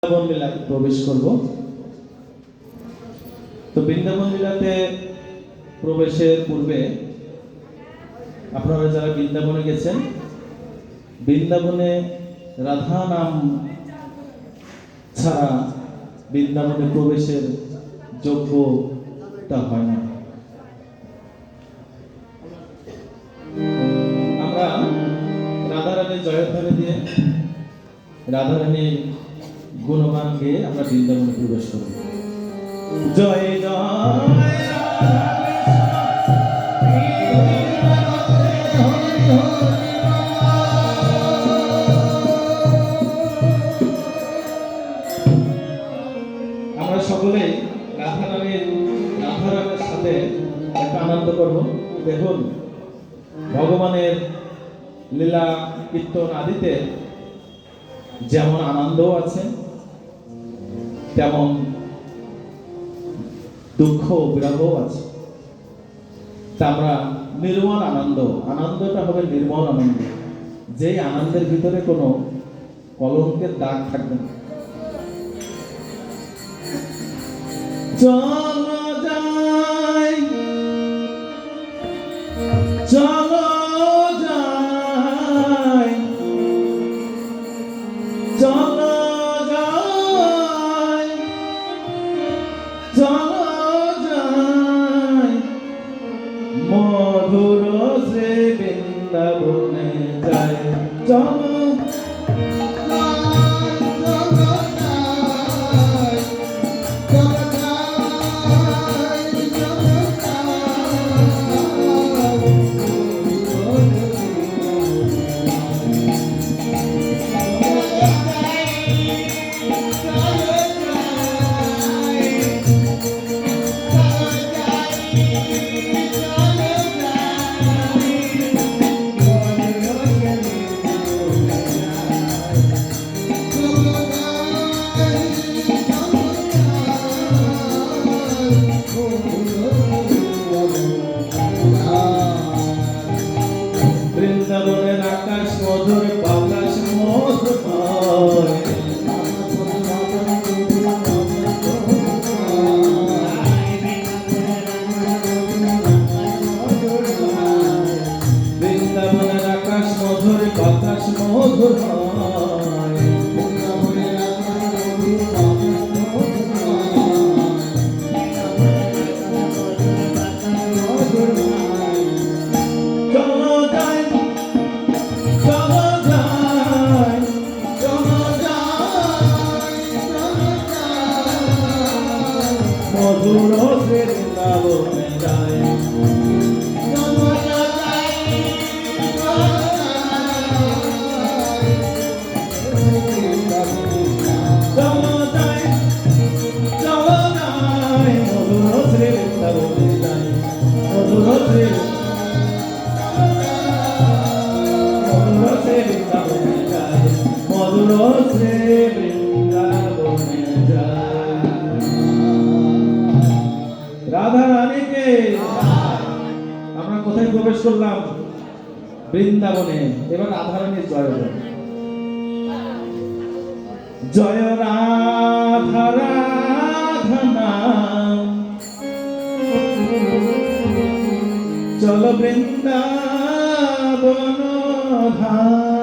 বৃন্দাবন লীলাতে প্রবেশ করব। তো বৃন্দাবন লীলাতে প্রবেশের পূর্বে আপনারা যারা বৃন্দাবনে গেছেন, বৃন্দাবনে রাধা নাম ছাড়া বৃন্দাবনে প্রবেশের যোগ্যতা হয় না। আমরা রাধারানীর জয়ধ্বনি দিয়ে রাধারানীর গুণগান গেয়ে আমরা বৃন্দাবনে প্রবেশ করব। জয় জয় আমরা সকলেই রাধারানীর সাথে একটা আনন্দ করব। দেখুন, ভগবানের লীলা কীর্তন আদিতে যেমন আনন্দ আছে, তেমন দুঃখ বিরহ আছে। তা আমরা নির্মল আনন্দটা হবে নির্মল আনন্দ, যেই আনন্দের ভিতরে কোনো কলঙ্কের দাগ থাকবে না। চলো যাই, চলো যাই, চলো যাই, চলো যাই, মধুর শ্রী বৃন্দাবনে যাই। চলো বৃন্দাবনের আকাশ মধুর, বাতাস মধুর, বৃন্দাবনের আকাশ মধুর, বাতাস মধুর, মধুর শ্রী বৃন্দাবনে যাই। চলো যাই, চলো যাই, চলো যাই, মধুর শ্রী বৃন্দাবনে যাই। মধুর শ্রী বৃন্দাবনে যাই, মধুর শ্রী বৃন্দাবনে যাই। রাধা রানীকে আমরা কোথায় প্রবেশ করলাম? বৃন্দাবনে। এবার রাধা রানীর জয় হবে। জয় রাধা রাধা নাম, চলো বৃন্দাবন ধাম।